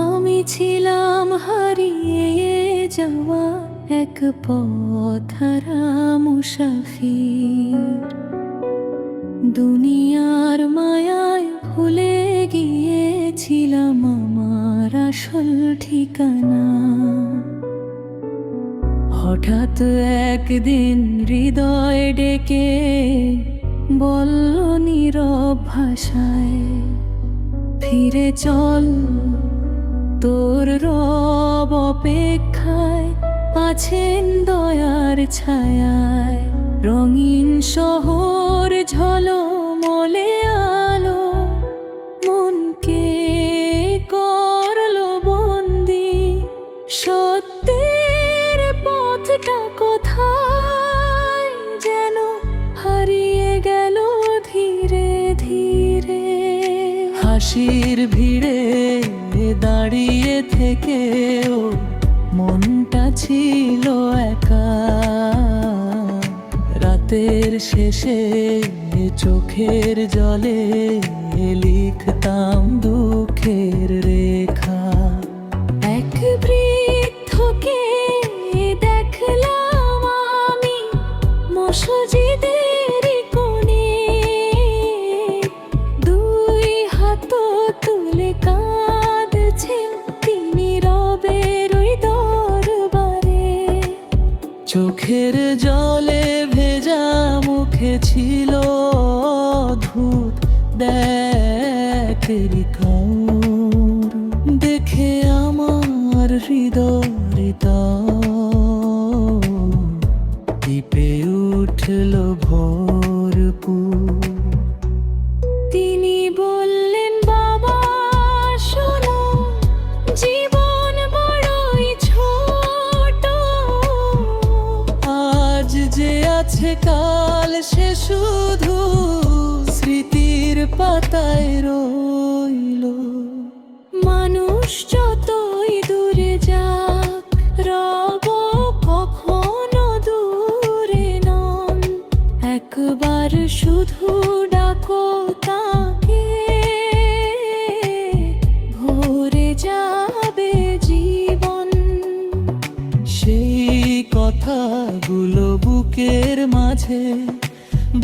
আমি ছিলাম হারিয়ে যাওয়া এক পথহারা মুসাফির, দুনিয়ার মায়ায় ভুলে গিয়েছিলাম আমার আসল ঠিকানা। হঠাৎ একদিন হৃদয় ডেকে বলল নীরব ভাষায়, ফিরে চল, তোর রব অপেক্ষায় আছেন দয়ার ছায়ায়। রঙিন শহর ঝলমলে আলো মনকে করলো বন্দি। সত্যের পথটা কোথায় যেন হারিয়ে গেল ধীরে ধীরে। হাসির ভিড়ে দাঁড়িয়ে থেকেও মনটা ছিল একা। রাতের শেষে চোখের জলে লিখতাম দুঃখের রেখা। এক বৃদ্ধকে দেখলাম আমি মসজিদের কোণে, দুই হাত তুলে কাঁদছেন তিনি রবের ওই দরবারে। চোখের জলে ভেজা মুখে ছিল অদ্ভুত দেখে দেখে আমার হৃদয়টা টিপে উঠল ভরপুর। তিনি বললেন, বাবা শোনো, জীবন বড়ই ছোট। আজ যে আছে কাল সে শুধু স্মৃতির পাতায় রইল। মানুষ যতই দূরে যাক, রব কখনো দূরে নন। একবার শুধু ডাকো তাকে, ভরে যাবে জীবন। সেই কথাগুলো বুকের মাঝে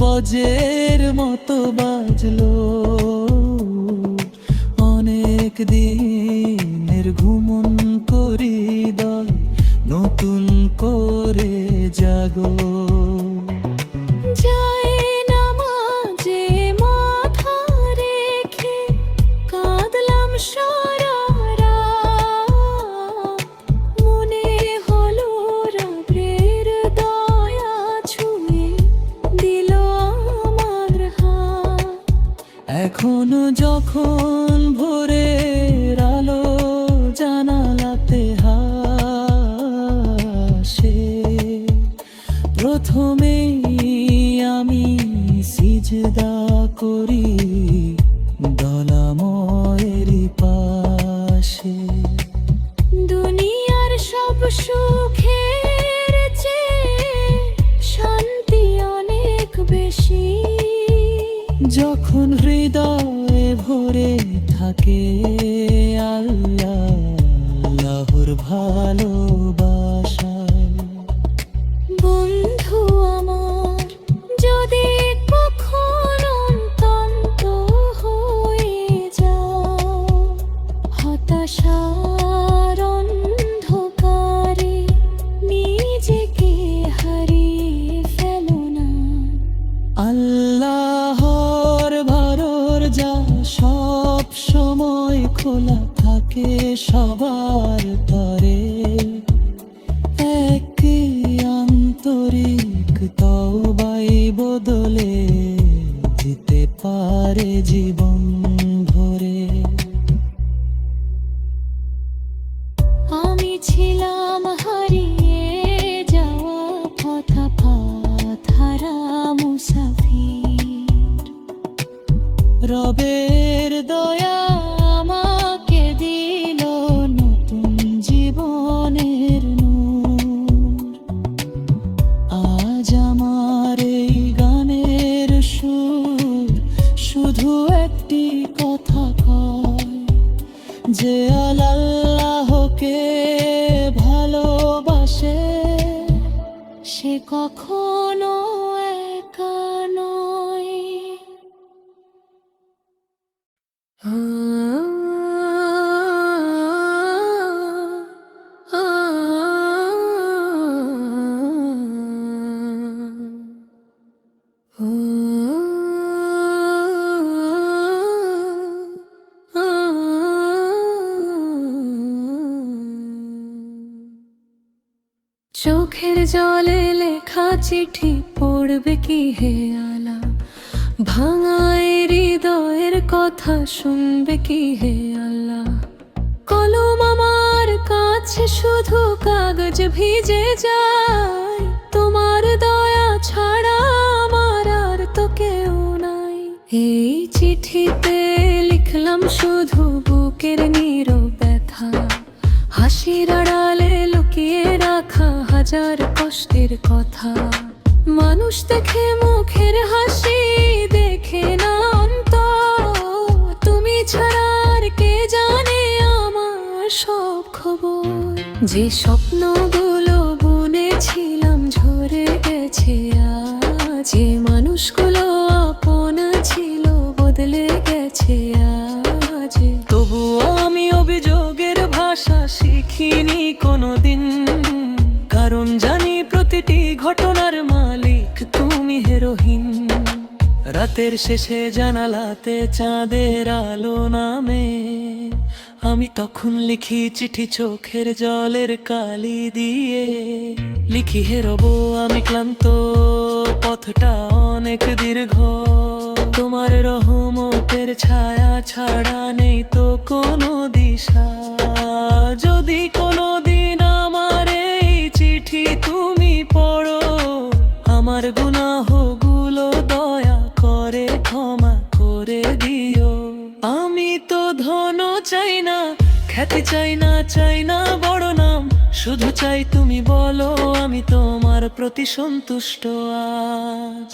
বজ্রের মতো বাজলো। অনেক দিনের ঘুমন করি দল নতুন করে জাগো। যায় নামাজে মাথা রেখে কাঁদলাম সারা রাত। মনে হলো রবের দয়া ছুঁয়ে দিল আমার হাত। এখনো যখন ভোরের আলো জানালাতে হাসে, প্রথমেই আমি সিজদা করি দয়াময়ের পাশে। দুনিয়ার সব সুখের চেয়ে শান্তি অনেক বেশি, যখন হৃদয়ে ভরে থাকে আল্লাহর ভালোবাসায়। বন্ধু আমার, যদি কখনো তন্ত হয়ে যাও, হতাশার অন্ধকারে নিজেকে হারিয়ে ফেলো না। আল্লাহর ভালোর যা সব সময় খোলা থাকে সবার তরে। এক আন্তরিক তওবাই বদলে দিতে পারে জীবন ভরে। আমি ছিলাম হারিয়ে যাওয়া পথহারা মুসাফির, রবের দয়া আমাকে দিল নতুন জীবনের নূর। আজ আমার এই গানের সুর শুধু একটি কথা কয় যে কখনো একা নয়। চোখের জলে লেখা চিঠি পড়বে কি হে আলা, ভাঙায় হৃদয়ের কথা শুনবে কি হে আল্লাহ। কলম আমার কাছে শুধু কাগজ ভিজে যায়, তোমার দয়া ছাড়া আমার আর তো কেউ নাই। এই চিঠিতে লিখলাম শুধু বুকের নীরব ব্যথা, হাসির আড়ালে লুকিয়ে রাখা হাজার কষ্টের কথা। মানুষ দেখে মুখের হাসি, দেখে না অন্তর। তুমি ছাড়া আর কে জানে আমার সব খবর। যে স্বপ্নগুলো বুনেছিলাম ঝরে গেছে আজ, যে মানুষগুলো আপন ছিল বদলে গেছে আজ। তবুও আমি অভিযোগের ভাষা শিখিনি কোনোদিন, কারণ জানি প্রতিটি ঘটনার মালিক তুমি হেরোহিন। রাতের শেষে জানালাতে চাঁদের আলো নামে, আমি তখন লিখি চিঠি চোখের জলের কালি দিয়ে। লিখি হে রব আমি ক্লান্ত, পথটা অনেক দীর্ঘ। তোমার রহমতের ছায়া ছাড়া নেই তো কোনো দিশা। যদি কোনোদিন আমার এই চিঠি তুমি পড়ো, আমার গুনাহগুলো দয়া করে ক্ষমা করে দিও। আমি তো ধন চাই না, খ্যাতি চাই না, চাই না বড় নাম। শুধু চাই তুমি বলো আমি তোমার প্রতি সন্তুষ্ট আজ।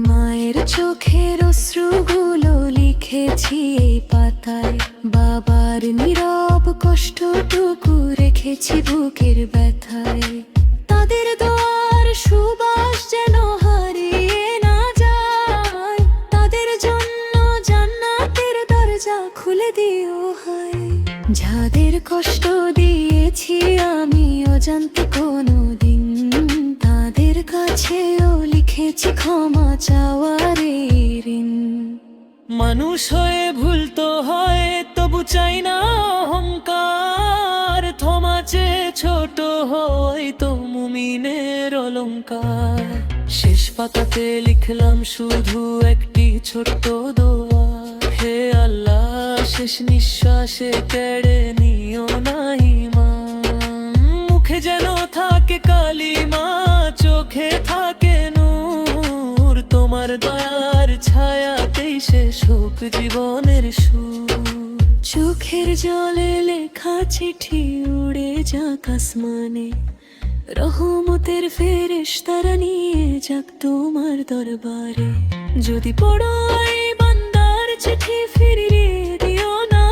মায়ের চোখের অশ্রুগুলো লিখেছি এই পাতায়, বাবার নীরব কষ্টটুকু রেখেছি বুকের ব্যথায়। তাদের দোয়ার সুবাস যেন হারিয়ে না যায়, তাদের জন্য জান্নাতের দরজা খুলে দিও হায়। যাদের কষ্ট দিয়েছি আমি অজান্তে কোনোদিন, তাদের কাছেও লিখেছি ক্ষমা চাওয়ার ঋণ। মানুষ হয়ে ভুল তো হয়, তবু চাই না অহংকার। ক্ষমা চেয়ে ছোট হয় তো মুমিনের অলংকার। শেষ পাতাতে লিখলাম শুধু একটি ছোট্ট দোয়া, হে আল্লাহ শেষ নিঃশ্বাসে কেড়ে নিও না ঈমান। মুখে যেন থাকে কালিমা, চোখে থাকে নূর। তোমার দয়ার ছায়াতেই শেষ হোক জীবনের সুর। চোখের জলে লেখা চিঠি উড়ে যাক আসমানে, রহমতের ফেরেশতারা নিয়ে যাক তোমার দরবারে। যদি পড়ো এই বান্দার চিঠি ফিরিয়ে দিও না,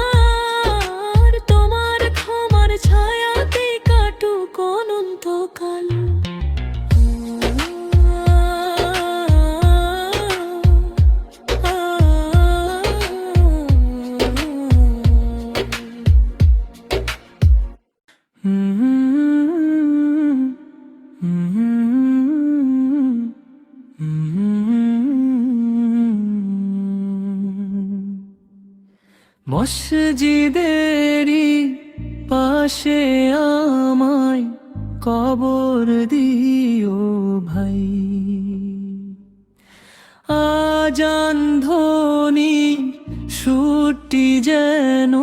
আর তোমার ক্ষমার ছায়াতে কাটুক অনন্তকাল। মসজিদেরই পাশে আমায় কবর দিও ভাই, আজান ধ্বনি সুরটি যেন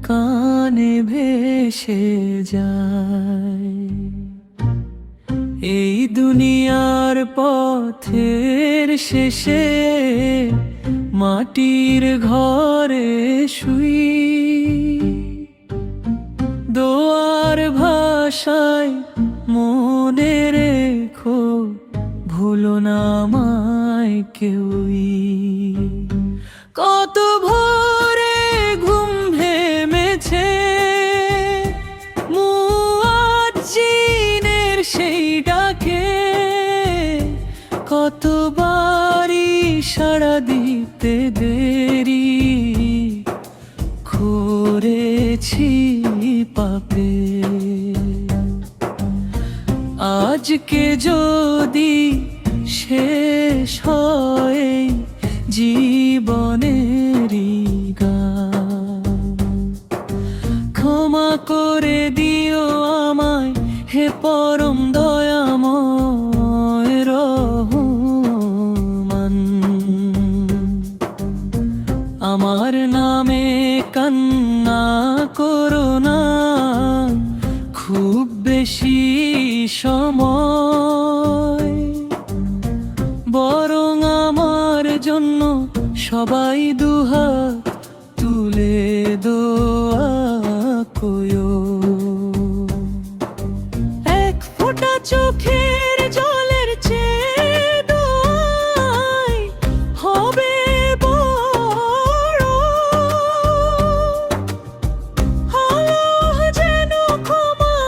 কানে ভেসে যায়। এই দুনিয়ার পথের শেষে মাটির ঘরে শুই, দোয়ার ভাষায় মনে রেখো ভুলো না আমায় কেউই। কত ভোরে ঘুম ভেঙেছে মুয়াজ্জিনের সেই ডাকে, কতবারই সাড়া দিতে দেরি করেছি পাপে। আজকে যদি শেষ হয় জীবনেরই গান, ক্ষমা করে দিও আমায় হে পরম দয়াময় রহমান। আমার নামে কান্না করো না খুব বেশি সময়, বরং আমার জন্য সবাই দুহাত তুলে দোয়া কইও। এক ফোঁটা চোখের জলের চেয়ে দোয়াই হবে বড়, আল্লাহ যেন ক্ষমা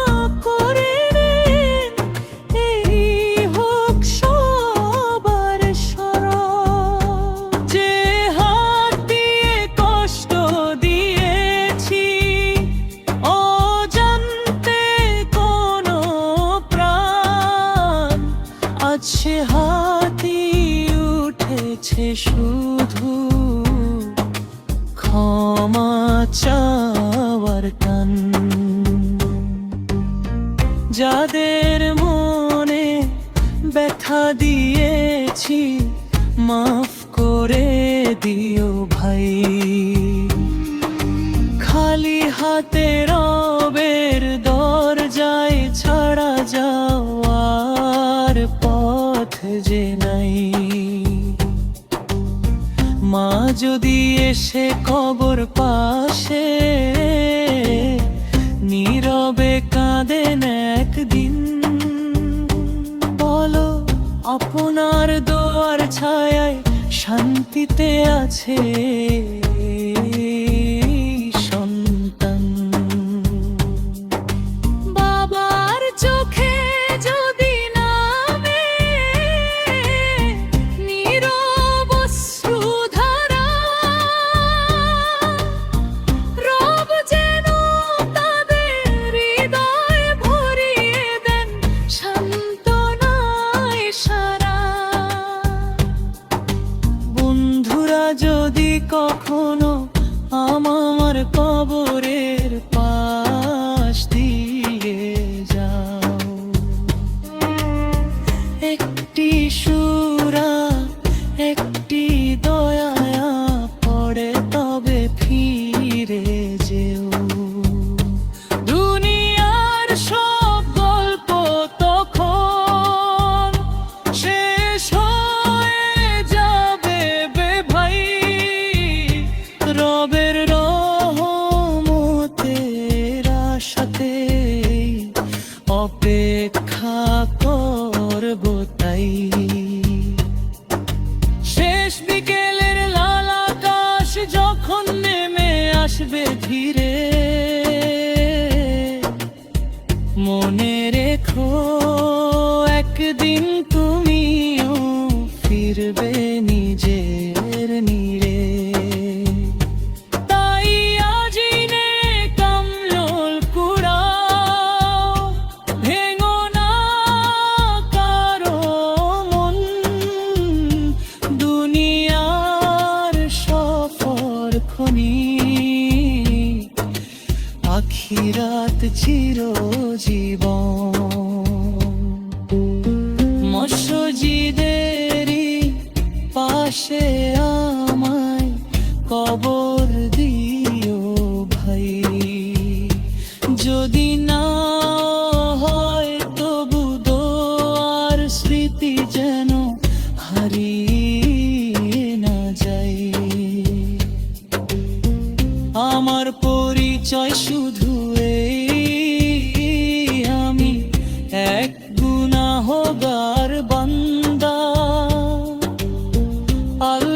করে নেন, এই হোক সবার শরণ। যে হাত দিয়ে কষ্ট দিয়েছি অজান্তে কোনো প্রাণ, আজ সে হাতই উঠেছে শুধু ক্ষমা চাওয়ার টান। যাদের মনে ব্যথা দিয়েছি মাফ করে দিও ভাই, খালি হাতে রবের দরজায় ছাড়া যাওয়ার পথ যে নাই। মা যদি এসে কবর পাশে নীরবে কাঁদেন একদিন, বলো আপনার দোয়ার ছায়ায় শান্তিতে আছে সন্তান। বাবার চোখে যদি নামে নীরব অশ্রুধারা, রব যেন তাদের হৃদয় ভরিয়ে দেন সান্ত্বনায় সারা। বন্ধুরা যদি কখনো আমার কবরের পাশ দিয়ে যাও, একটি সূরা একটি দয়া পড়ে তবে ফিরে যেও। দুনিয়ার সব গল্প তখন শেষ হয়ে যাবে বে ভাই, রবের রহমতের আশাতে অপেক্ষা করব তাই। শেষ বিকেলের লাল আকাশ যখন নেমে আসবে ধীরে, মনে রেখো একদিন তুমিও ফিরবে নিজের নীড়ে। তাই আজই নে কামলোল কুড়াও, ভেঙো না কারো মন, দুনিয়ার সফর ক্ষণিক, আখিরাত চিরজীবন। মসজিদেরই পাশে আমায় কবর দিও ভাই, যদি না হয় তবু দোয়ার স্মৃতি যেন হারিয়ে না যায়। আমার পরিচয় শুধু এই, আমি এক গুনাহগার বান্দা। আল্লাহ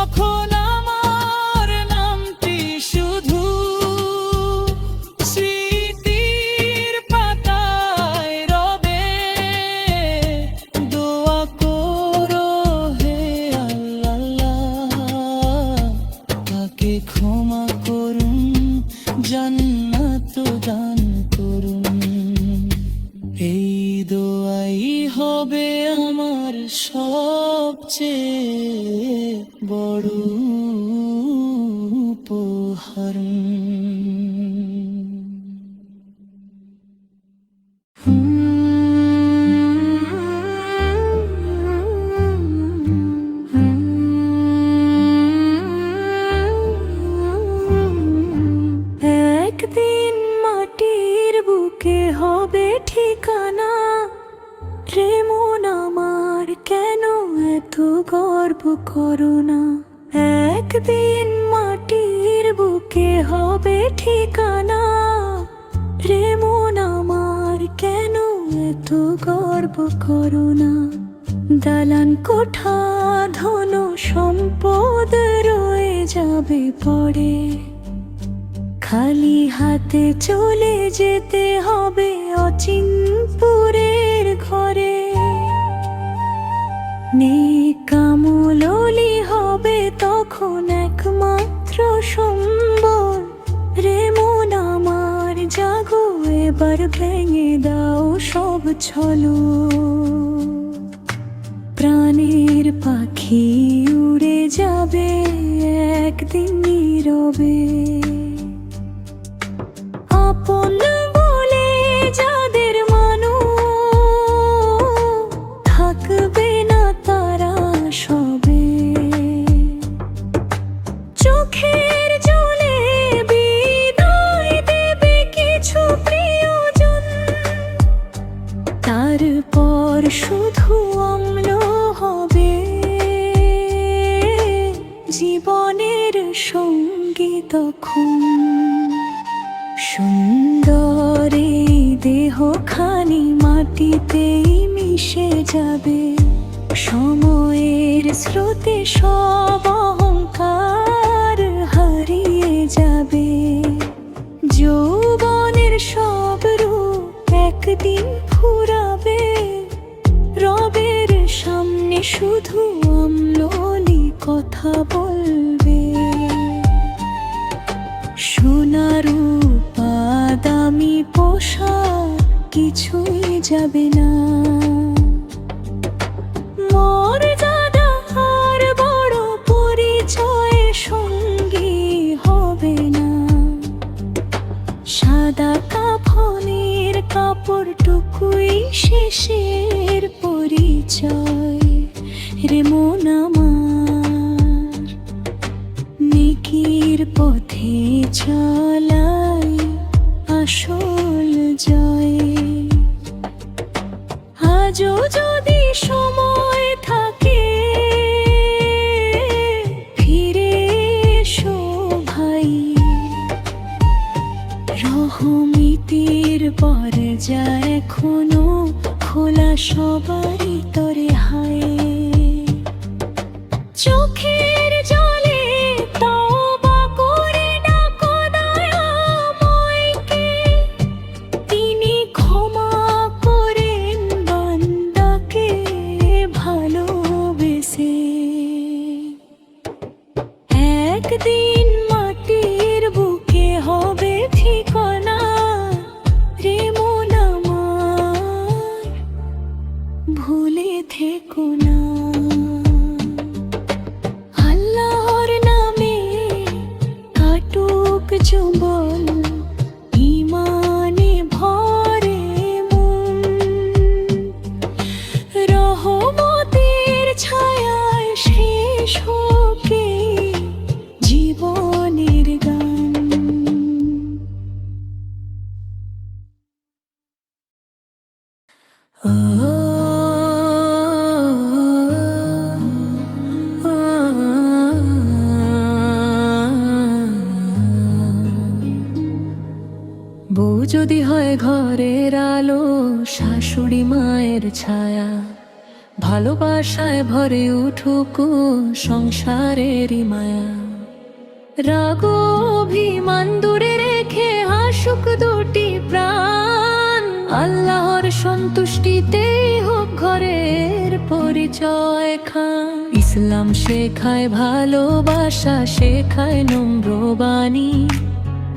তখন আমার নামটি শুধু স্মৃতির পাতায় রবে। দোয়া করো হে আল্লাহ, তাকে ক্ষমা করুন, জান্নাত দান করুন। এই দোয়াই হবে আমার সবচেয়ে বড় উপহার। একদিন মাটির বুকে হবে ঠিকানা, রে মন আমার কেন এত গর্ব করো না। একদিন মাটির বুকে হবে ঠিকানা, রে মন আমার কেন এত গর্ব করো না। দালান কোঠা ধন সম্পদ রয়ে যাবে পড়ে, খালি হাতে চলে যেতে হবে অচিনপুরের ঘরে। নেকামলি হবে তখন একমাত্র সম্বল, রে মন আমার জাগো এবার ভেঙে দাও সব ছলো। প্রাণের পাখি উড়ে যাবে একদিন নীরবে, আপন বলে যাদের মানো থাকবে না তারা সবে। চোখের জলে বিদায় দেবে কিছু প্রিয়জন, তারপর শুধু অম্ল হবে জীবনের সঙ্গী তখন। সুন্দর এই দেহখানি মাটিতেই মিশে যাবে, সময়ের স্রোতে সব অহংকার হারিয়ে যাবে। যৌবনের সব রূপ একদিন ফুরাবে, রবের সামনে শুধু অম্ললি কথা বলবে। সোনার দামি পোশাক কিছুই যাবে না, মর্যাদা আর বড় পরিচয় সঙ্গী হবে না। সাদা কাফনের কাপড়টুকুই শেষের পরিচয়, রে মন আমার নেকির পথে চলাই আসল জয়। আজও যদি সময় থাকে ফিরে এসো ভাই, রহমতের পরজা এখনো খোলা সবারই তরে হায়। চোখের জলে তওবা করে ডাকো দয়াময়কে, তিনি ক্ষমা করেন বান্দাকে ভালোবেসে। একদিন মাটির বুকে হবে ঠিকানা, রে মন আমার ভুলে থেকো না। আল্লাহর নামে কাটুক যৌবন, ইমানে ভরে মন, রহমতের ছায়ায় শেষ হোকে জীবনের গান। বউ যদি হয় ঘরের আলো, শাশুড়ি মায়ের ছায়া, ভালোবাসায় ভরে উঠুক সংসারেরই মায়া, রাগ অভিমান দূরে রেখে হাসুক দুটি প্রাণ। আল্লাহর সন্তুষ্টিতে হোক ঘরের পরিচয় খান। ইসলাম শেখায় ভালোবাসা, শেখায় নম্র বাণী,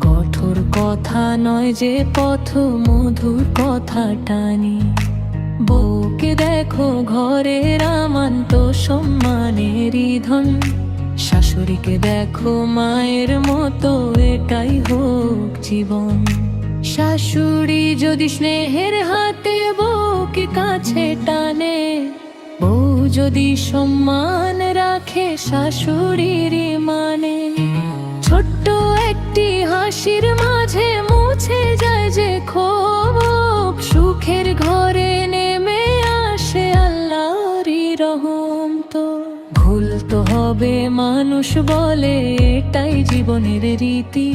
কঠোর কথা নয় যে পথ মধুর কথা টানি। বউকে দেখো ঘরের আমান্ত সম্মানেরই ধন, শাশুড়িকে দেখো মায়ের মতো, এটাই হোক জীবন। শাশুড়ি যদি স্নেহের হাতে বউকে কাছে টানে, বউ যদি সম্মান রাখে শাশুড়ির মানে, ছোট্ট একটি হাসির মাঝে মুছে যায় যে ক্ষোভ। সুখের ঘরে নেমে আসে আল্লাহরই রহম। তো ভুল তো হবে মানুষ বলে, এটাই জীবনের রীতি।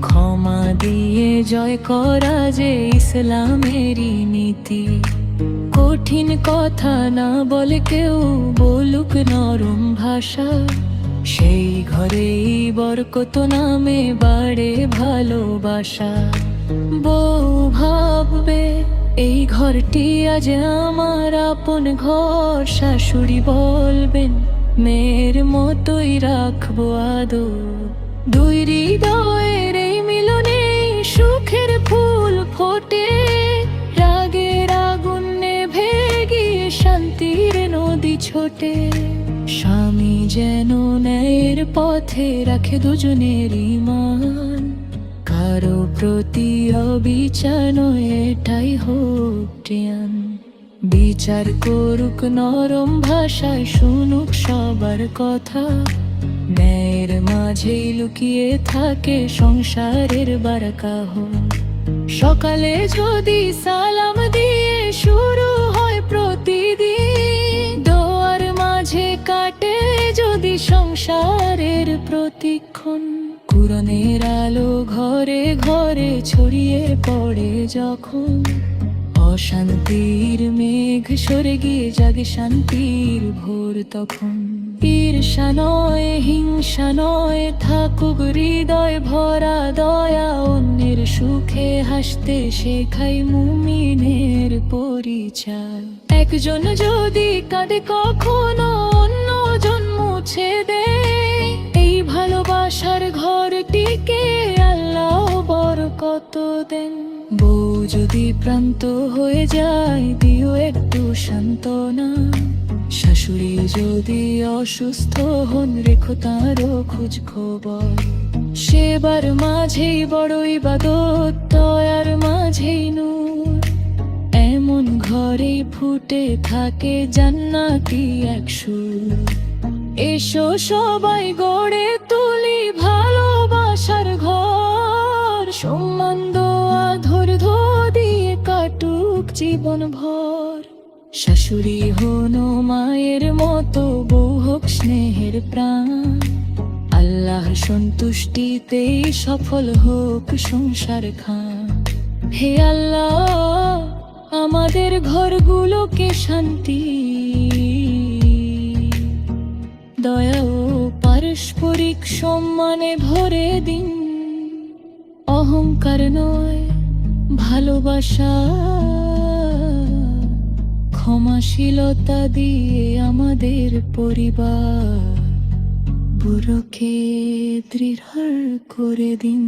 ক্ষমা দিয়ে জয় করা যে ইসলামেরই নীতি। কঠিন কথা না বলে কেউ, বলুক নরম ভাষা, সেই ঘরেই বরকত নামে বাড়ে ভালোবাসা। বউ ভাববে এই ঘরটি আজ আমার আপন ঘর, শাশুড়ি বলবেন মেয়ের মতোই রাখবো আদর। দুই হৃদয়ের এই মিলনে সুখের ফুল ফোটে, রাগের আগুন নেভে গিয়ে শান্তির নদী ছোটে। স্বামী যেন ন্যায়ের পথে রাখে দুজনের ঈমান, কারো প্রতি অবিচার নয়, এটাই হোক জ্ঞান। বিচার করুক নরম ভাষায়, শুনুক সবার কথা, ন্যায়ের মাঝেই লুকিয়ে থাকে সংসারের বারাকাহ। সকালে যদি সালাম দিয়ে শুরু হয় প্রতিদিন, দোয়ার মাঝে কাটে যদি সংসারের প্রতিক্ষণ। কুরআনের আলো ঘরে ঘরে ছড়িয়ে পড়ে যখন, অশান্তির মেঘ সরে গিয়ে জাগে শান্তির ভোর তখন। ঈর্ষা নয় হিংসা নয়, থাকুক হৃদয় ভরা দয়া, অন্যের সুখে হাসতে শেখাই মুমিনের পরিচয়। একজন যদি কাঁদে কখনো অন্যজন মুছে দেয়, এই ভালোবাসার ঘরটিকে আল্লাহ বরকত দেন। বউ যদি প্রান্ত হয়ে যায়, দিও একটু সান্ত্বনা, শাশুড়ি যদি অসুস্থ হন, রেখো তারও খোঁজ খবর। সেবার মাঝেই বড় ইবাদত, দয়ার মাঝেই নূর, এমন ঘরেই ফুটে থাকে জান্নাতি এক সুর। এসো সবাই গড়ে তুলি ভালোবাসার ঘর, সম্মান দোয়া ধৈর্য দিয়ে কাটুক জীবন ভর। শাশুড়ি হনো মায়ের মতো, বউ হোক স্নেহের প্রাণ, আল্লাহর সন্তুষ্টিতেই সফল হোক সংসার খান। হে আল্লাহ, আমাদের ঘরগুলোকে শান্তি, দয়া ও পারস্পরিক সম্মানে ভরে দিন। অহংকার নয় ভালোবাসা, ক্ষমাশীলতা দিয়ে আমাদের পরিবার বুড়োকে দৃঢ় করে দিন।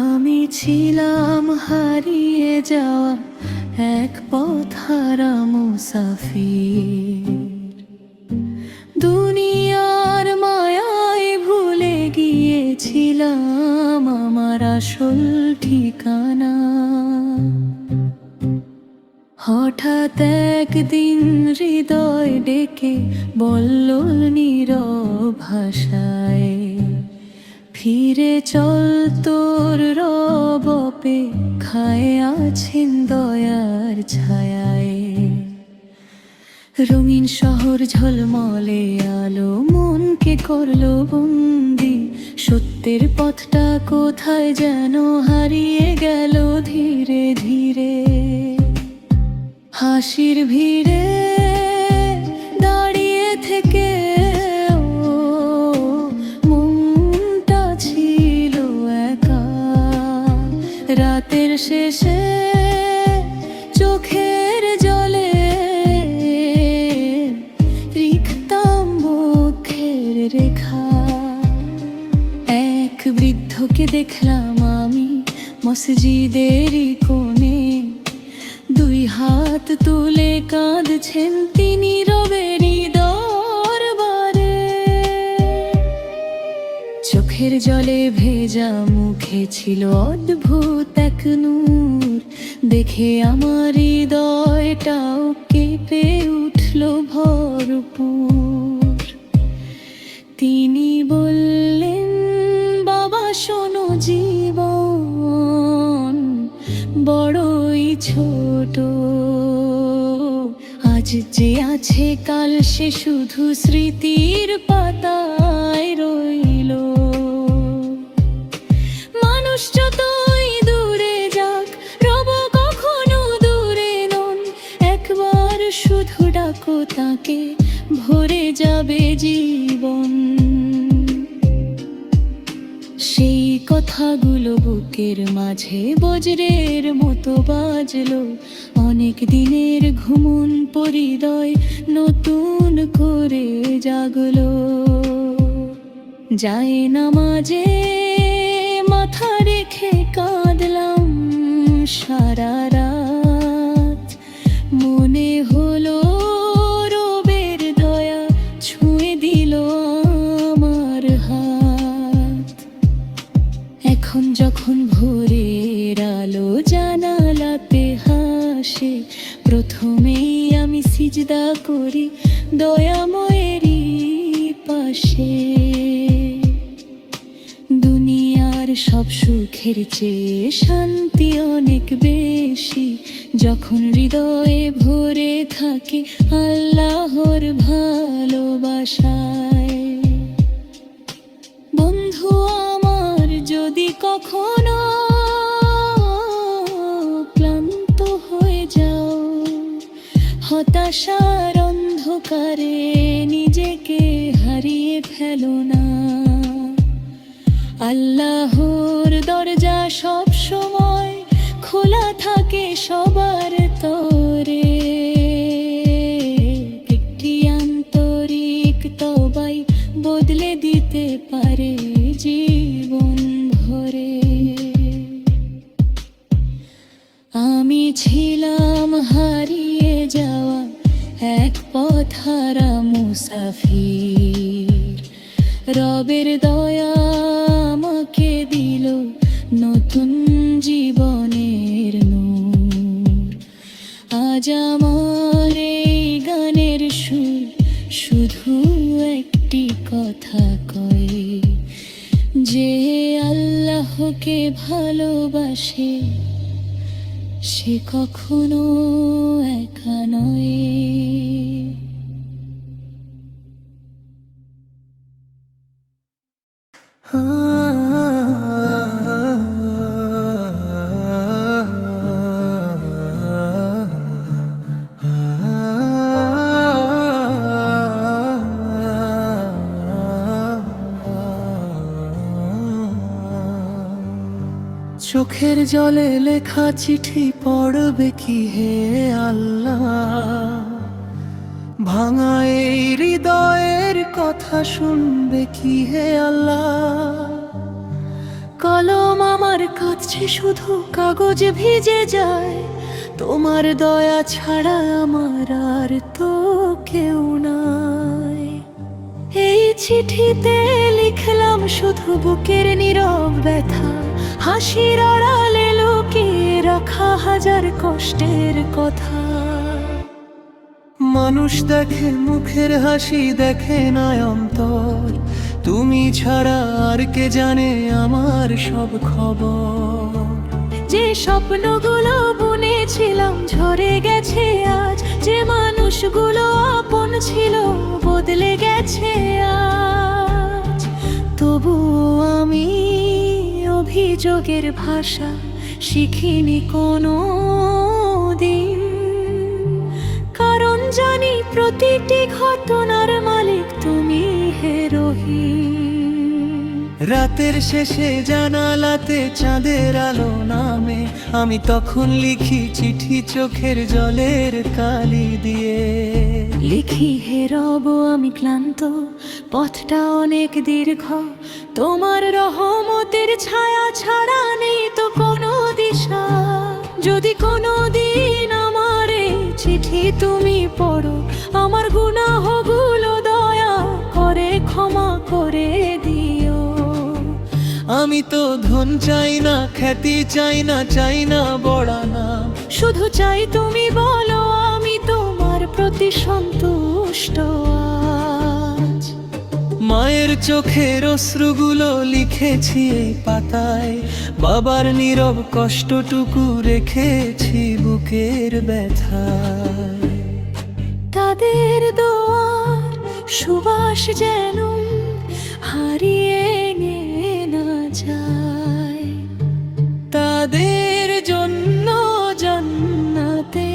আমি ছিলাম হারিয়ে যাওয়া এক পথহারা মুসাফির, দুনিয়ার মায়ায় ভুলে গিয়েছিলাম আমার আসল ঠিকানা। হঠাৎ একদিন হৃদয় ডেকে বলল নীরব ভাষায়, ফিরে চল তোর রব অপেক্ষায় আছেন দয়ার ছায়ায়। রঙিন শহর ঝলমলে আলো মনকে করলো বন্দি, সত্যের পথটা কোথায় যেন হারিয়ে গেল ধীরে ধীরে। হাসির ভিড়ে দাঁড়িয়ে থেকে মনটা ছিল একা। রাতের শেষে চোখের জলে লিখতাম মুখের রেখা। এক বৃদ্ধকে দেখলাম আমি মসজিদেরই কোণে, দুই হাত তুলে কাঁদছেন তিনি রবেরই দরবারে। চোখের জলে ভেজা মুখে ছিল অদ্ভুত এক নূর, দেখে আমার হৃদয়টাও কেঁপে উঠল ভরপুর। তিনি বললেন, বাবা শোনো, জীবন বড়ই ছোট, আজ যে আছে কাল সে শুধু স্মৃতির পাতায় রইল। মানুষ যতই দূরে যাক রব কখনো দূরে নন, একবার শুধু ডাকো তাকে ভরে যাবে জীবন। সেই কথাগুলো বুকের মাঝে বজ্রের মতো বাজলো, অনেক দিনের ঘুমন পরিদয় নতুন করে জাগলো। যায় নামাজে মাথা রেখে কাঁদলাম সারা রাত, মনে হলো রবের দয়া ছুঁয়ে দিল আমার হাত। এখন যখন ভোরের আলো জানালাতে হাসে, প্রথমেই আমি সিজদা করি দয়াময়েরই পাশে। দুনিয়ার সব সুখের চেয়ে শান্তি অনেক বেশি, যখন হৃদয়ে ভরে থাকে আল্লাহর ভালোবাসায়। বন্ধু আমার, যদি কখনো ক্লান্ত হয়ে যাও, হতাশার অন্ধকারে নিজেকে হারিয়ে ফেলো না। আল্লাহর দরজা সব সময় খোলা থাকে সবার তরে। একটি আন্তরিক তওবাই বদলে দিতে পারে জীবন ভরে। আমি ছিলাম হারিয়ে যাওয়া এক পথহারা মুসাফির, রবের দয়া আমাকে দিল নতুন জীবনের নূর। আজ আমার এই গানের সুর শুধু একটি কথা কয়, যে আল্লাহকে ভালোবাসে সে কখনো একা নয়। চোখের জলে লেখা চিঠি পড়বে কি হে আল্লাহ, ভাঙা এই হৃদয়ের কথা শুনবে কি হে আল্লাহ। কলম আমার কাছে শুধু কাগজ ভিজে যায়, তোমার দয়া ছাড়া আমার আর তো কেউ নাই। এই চিঠিতে লিখলাম শুধু বুকের নীরব ব্যথা, হাসির আড়ালে লুকিয়ে রাখা হাজার কষ্টের কথা। মানুষ দেখে মুখের হাসি, দেখে না অন্তর। তুমি ছাড়া আর কে জানে আমার সব খবর। যে স্বপ্নগুলো বুনেছিলাম ঝরে গেছে আজ, যে মানুষগুলো আপন ছিল বদলে গেছে আজ। তবুও আমি অভিযোগের ভাষা শিখিনি কোনো দিন, কারণ জানি প্রতিটি ঘটনার মালিক তুমি হে রহিম। রাতের শেষে জানালাতে চাঁদের আলো নামে, আমি তখন লিখি চিঠি চোখের জলের কালি দিয়ে। লিখি হে রব আমি ক্লান্ত, পথটা অনেক দীর্ঘ, তোমার রহমতের ছায়া ছাড়া নেই তো কোনো দিশা। যদি কোনো দিন আমার এই চিঠি তুমি পড়ো, আমার গুনাহগুলো দয়া করে ক্ষমা করে দিও। আমি তো ধন চাই না, খ্যাতি চাই না, চাই না বড়ানা, শুধু চাই তুমি বলো আমি তোমার প্রতি সন্তুষ্ট আজ। মায়ের চোখের অশ্রুগুলো লিখেছি এই পাতায়, বাবার নীরব কষ্টটুকু রেখেছি বুকের ব্যথায়। তাদের দোয়ার সুবাস যেন হারিয়ে না যায়, তাদের জন্য জান্নাতে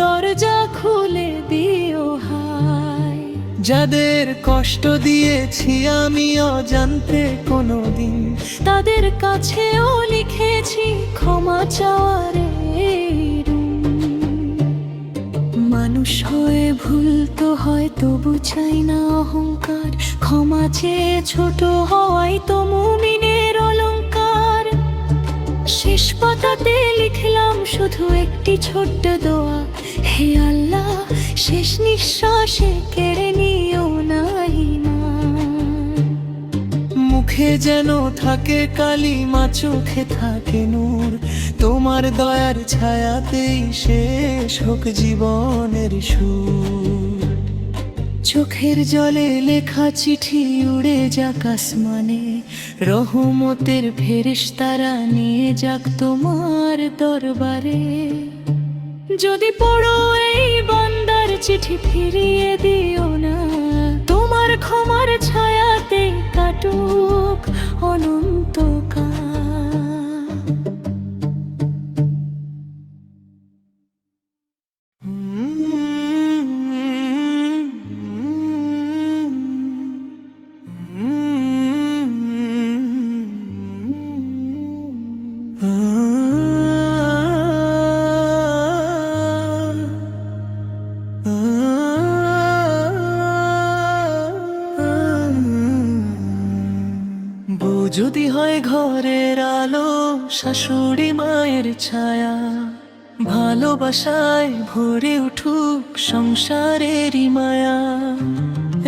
দরজা খুলে দিও হায়। যাদের কষ্ট দিয়েছি আমি অজান্তে কোনোদিন, তাদের কাছেও লিখেছি ক্ষমা চাওয়ার এই রুম। মানুষ হয়ে ভুল তো হয়, তবু চাই না অহংকার, ক্ষমা চেয়ে ছোট হওয়াই তো মুমিনের অলংকার। শেষ পাতাতে লিখলাম শুধু একটি ছোট্ট দোয়া, হে আল্লাহ শেষ নিঃশ্বাসে কেড়ে নিও না ঈমান। মুখে যেন থাকে কালিমা, চোখে থাকে নূর, তোমার দয়ার ছায়াতেই শেষ হোক জীবনের সুর। চোখের জলে লেখা চিঠি উড়ে যাক আসমানে, রহমতের ফেরেশতারা নিয়ে যাক তোমার দরবারে। যদি পড়ো এই বান্দার চিঠি ফিরিয়ে দিও না, তোমার ক্ষমার ছায়াতে কাটুক অনন্তকাল। বউ যদি হয় ঘরের আলো, শাশুড়ি মায়ের ছায়া, ভালোবাসায় ভরে উঠুক সংসারেরই মায়া।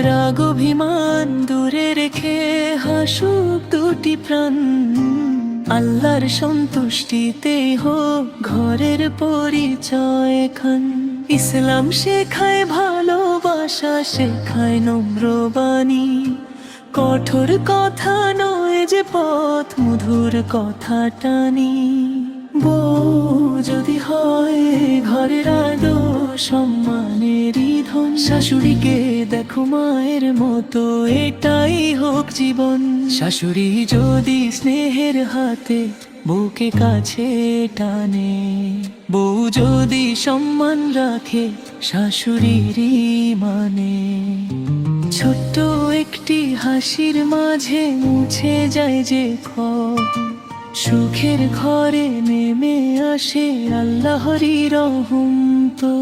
রাগ অভিমান দূরে রেখে হাসুক দুটি প্রাণ, আল্লাহর সন্তুষ্টিতেই হোক ঘরের পরিচয় খান। ইসলাম শেখায় ভালোবাসা, শেখায় নম্র বাণী, কঠোর কথা নয় যে পথ মধুর কথা টানি। বউ যদি হয় ঘরের আলো, সম্মানেরই ধন, শাশুড়িকে দেখো মায়ের মতো, এটাই হোক জীবন। শাশুড়ি যদি স্নেহের হাতে বউকে কাছে টানে, বউ যদি সম্মান রাখে শাশুড়িরই মানে, ছোট্ট একটি হাসির মাঝে মুছে যায় যে ক্ষোভ, সুখের ঘরে নেমে আসে আল্লাহরই রহম। তো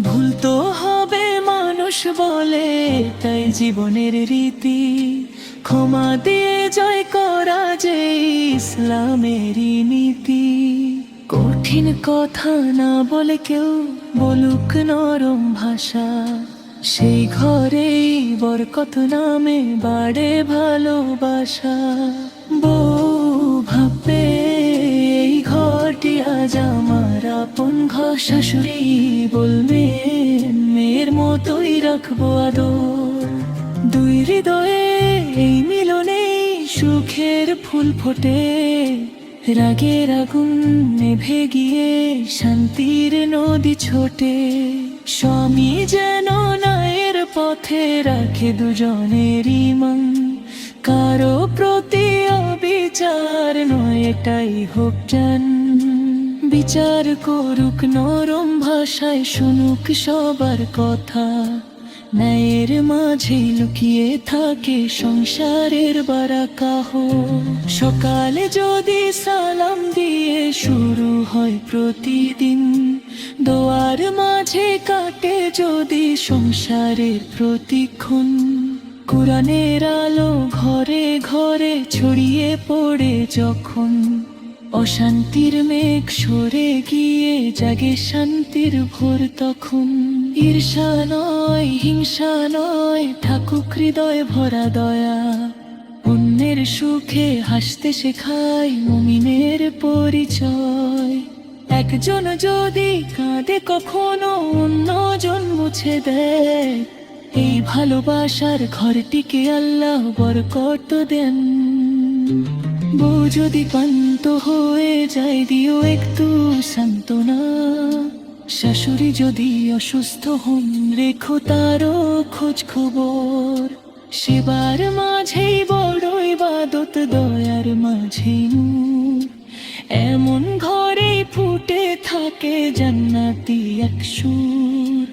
ভুল তো হবে মানুষ বলে, তাই জীবনের রীতি, ক্ষমা দিয়ে জয় করা যে ইসলামেরই নীতি। কঠিন কথা না বলে কেউ বলুক নরম ভাষা, সেই ঘরেই বরকত নামে বাড়ে ভালোবাসা। বউ ভাববে এই ঘরটি আজ আজ আমার আপন ঘর। শাশুড়ি বলবেন মেয়ের মতোই রাখবো আদর। দুই হৃদয়ে এই মিলনে সুখের ফুল ফোটে। রাগের আগুন নেভে গিয়ে শান্তির নদী ছোটে। স্বামী যেন ন্যায়ের পথে রাখে দুজনেরই মন। কারো প্রতি অবিচার নয়, এটাই হোক জান। বিচার করুক নরম ভাষায়, শুনুক সবার কথা। ন্যায়ের মাঝে লুকিয়ে থাকে সংসারের বারাকাহ। সকালে যদি সালাম দিয়ে শুরু হয় প্রতিদিন, দোয়ার মাঝে কাটে যদি সংসারের প্রতিক্ষণ। কোরআনের আলো ঘরে ঘরে ছড়িয়ে পড়ে যখন, অশান্তির মেঘ সরে গিয়ে জাগে শান্তির ভোর তখন। ঈর্ষা নয়, হিংসা নয়, থাকুক হৃদয় ভরা দয়া। অন্যের সুখে হাসতে শেখায় মুমিনের পরিচয়। একজন যদি কাঁদে কখনো অন্যজন মুছে দেয়, এই ভালোবাসার ঘরটিকে আল্লাহ বরকত দেন। বউ যদি ক্লান্ত হয়ে যায়, দিও একটু সান্ত্বনা। শাশুড়ি যদি অসুস্থ হন, রেখো তারও খোঁজ খবর। সেবার মাঝেই বড় ইবাদত, দয়ার মাঝেই নূর। এমন ঘরেই ফুটে থাকে জান্নাতি এক সুর।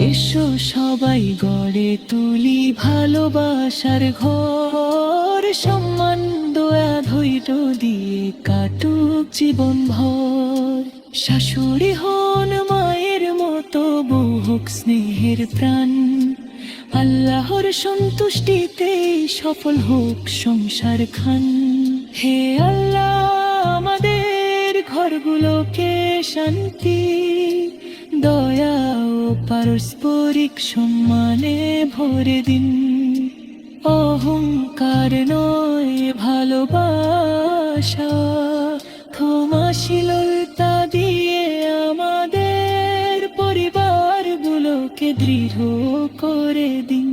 এসো সবাই গড়ে তুলি ভালোবাসার ঘর। সম্মান দয়া ধৈর্য দিয়ে কাটুক জীবন ভর। শাশুড়ি হন মায়ের মতো, বউ হোক স্নেহের প্রাণ। আল্লাহর সন্তুষ্টিতে সফল হোক সংসার খান। হে আল্লাহ, আমাদের ঘরগুলোকে শান্তি, দয়া ও পারস্পরিক সম্মানে ভরে দিন। অহংকার নয়, ভালোবাসা, ক্ষমাশীলতা দিয়ে আমাদের পরিবারগুলোকে দৃঢ় করে দিন।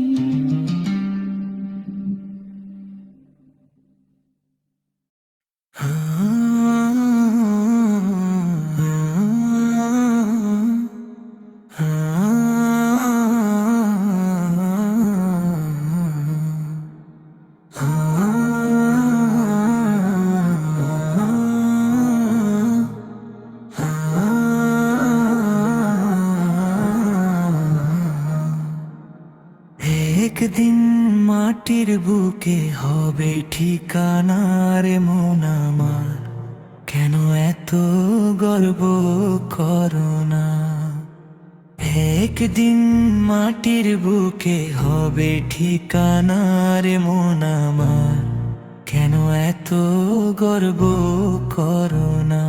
একদিন মাটির বুকে হবে ঠিকানা রে মন আমার। কেন এত গর্ব করো না? একদিন মাটির বুকে হবে ঠিকানা রে মন আমার। কেন এত গর্ব করো না?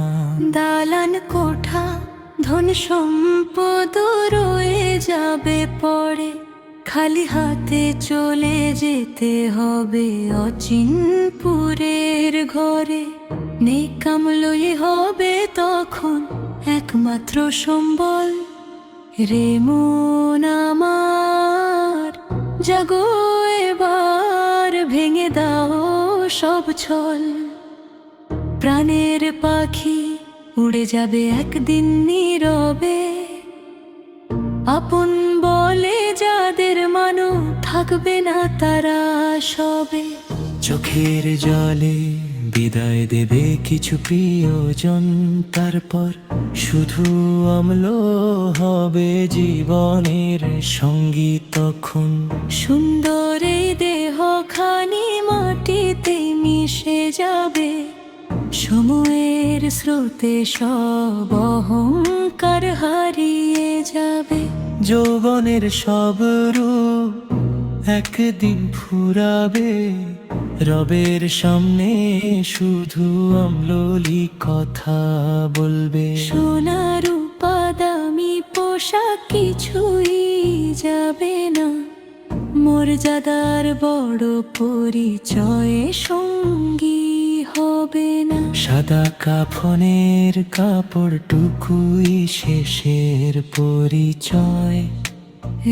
দালান কোঠা ধন সম্পদ রয়ে যাবে পরে, খালি হাতে চলে যেতে হবে অচিনপুরের ঘরে। নেকামলই হবে তখন একমাত্র সম্বল। রে মন আমার, জাগো এবার, ভেঙে দাও সব ছল। প্রাণের পাখি উড়ে যাবে একদিন নীরবে। আপন বলে যাদের মানো, থাকবে না তারা সবে। চোখের জলে বিদায় দেবে কিছু প্রিয়জন, তারপর শুধু অম্ল হবে জীবনের সঙ্গী তখন। সুন্দর এই দেহ খানি মাটিতে মিশে যাবে। সময়ের স্রোতে সব অহংকার হারিয়ে যাবে। যৌবনের সব রূপ একদিন ফুরাবে। রবের সামনে শুধু অম্ললি কথা বলবে। সোনা রূপা দামি পোশাক কিছুই যাবে না। মর্যাদার বড় পরিচয়ে সঙ্গী হবে না। সাদা কাফনের কাপড়টুকুই শেষের পরিচয়।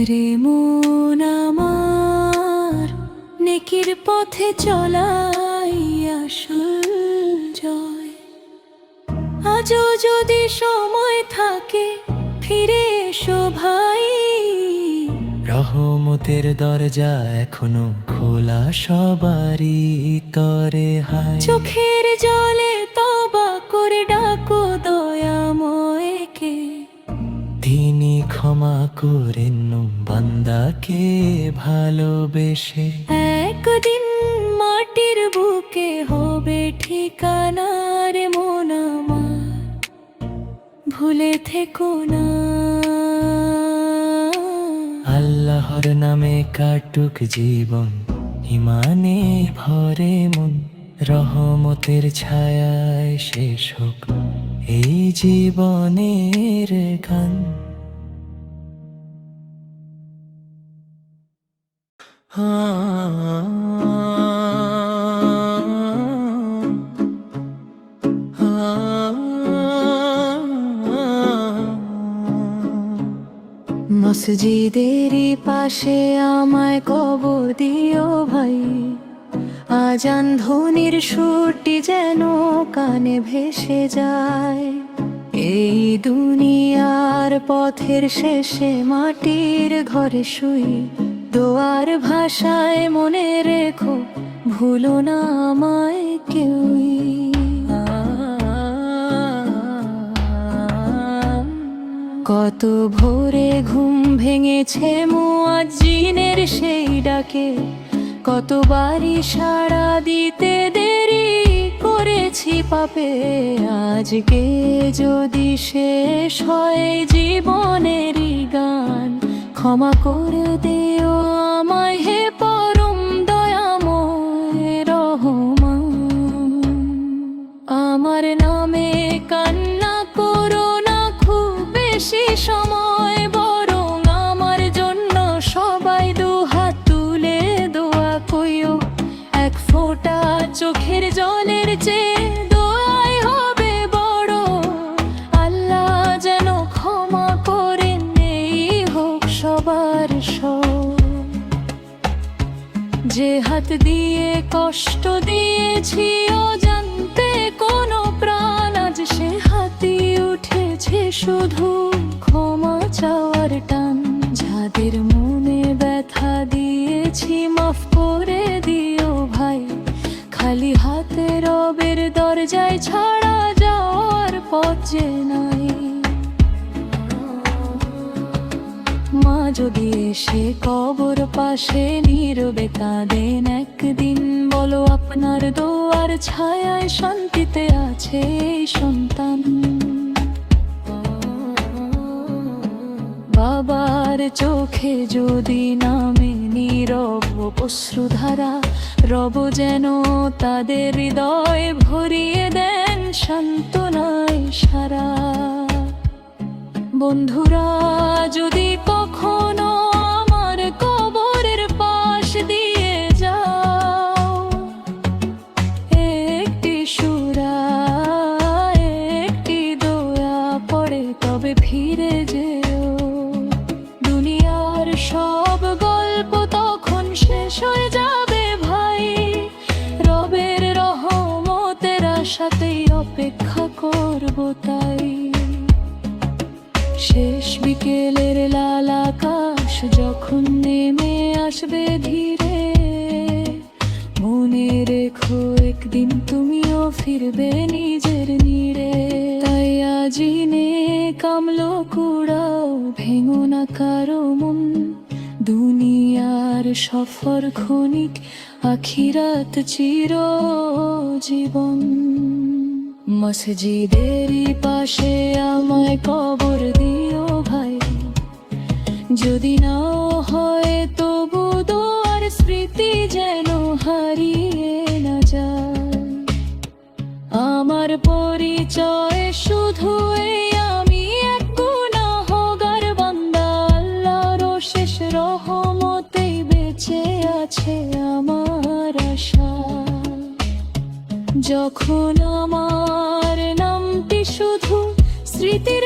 রে মন আমার, নেকির পথে চলাই আসল জয়। আজও যদি সময় থাকে ফিরে এসো ভাই, রহমতের দরজা এখনো খোলা সবারই তরে হায়। চোখের জলে তওবা করে ডাকো দয়াময়কে, তিনি ক্ষমা করেন বান্দাকে ভালোবেসে। একদিন মাটির বুকে হবে ঠিকানা রে মন আমার, ভুলে থেকো না। আল্লাহর নামে কাটুক জীবন, ইমানে ভরে মন। রহমতের ছায়ায় শেষ হোক এই জীবনের গান। মসজিদেরই পাশে আমায় কবর দিও ভাই, আজান ধ্বনির সুরটি যেন কানে ভেসে যায়। এই দুনিয়ার পথের শেষে মাটির ঘরে শুই, দোয়ার ভাষায় মনে রেখো ভুলো না আমায় কেউই। কত ভোরে ঘুম ভেঙেছে মুয়াজ্জিনের সেই ডাকে, কতবারই সাড়া দিতে দেরি করেছি পাপে। আজকে যদি শেষ হয় জীবনেরই গান, ক্ষমা করে দিও আমায় হে পরম দয়াময় রহমান। আমার নামে কান্না করো না খুব বেশি সময়, বরং আমার জন্য সবাই দুহাত তুলে দোয়া কইও। এক ফোঁটা চোখের জলের চেয়ে দোয়াই হবে বড়, আল্লাহ যেন ক্ষমা করেন এই হোক সবার সব। যে হাত দিয়ে কষ্ট দিয়েছি অজান্তে কোনো প্রাণ, আজ সে হাতি উঠেছে শুধু ক্ষমা চাওয়ার টান। যাদের মনে ব্যথা দিয়েছি মাফ করে দিও ভাই, খালি হাতে রবের দরজায় ছাড়া যাওয়ার পথ যে নাই। মা যদি এসে কবর পাশে নীরবে কাঁদেন একদিন, বলো আপনার দোয়ার ছায়ায় শান্তিতে আছে এই সন্তান। বাবার চোখে যদি নামে নীরব অশ্রুধারা, রব যেন তাদের হৃদয় ভরিয়ে দেন সান্ত্বনায় সারা। বন্ধুরা যদি কখনো আমার কবরের পাশ দিয়ে যাও, একটি সূরা একটি দোয়া পড়ে তবে ফিরে যেও। দুনিয়ার সব গল্প তখন শেষ হয়ে যাবে ভাই, রবের রহমতের আশাতেই অপেক্ষা করব তাই। শেষ বিকেলের লাল আকাশ যখন নেমে আসবে ধীরে, মনে রেখো একদিন তুমিও ফিরবে নিজের নীড়ে। তাই আজি নে কামলো কুড়াও, ভেঙো না কারো মন। দুনিয়ার সফর ক্ষণিক, আখিরাত চিরজীবন। মসজিদেরই পাশে আমায় কবর দিও ভাই, যদি নাও হয় তবু দোয়ার স্মৃতি যেন হারিয়ে না যায়। আমার পরিচয় শুধু এই, আমি এক গুনাহগার বান্দা, আল্লাহর শেষ রহমতেই বেঁচে আছে আমার আশা। যখন আমার নামটি শুধু স্মৃতির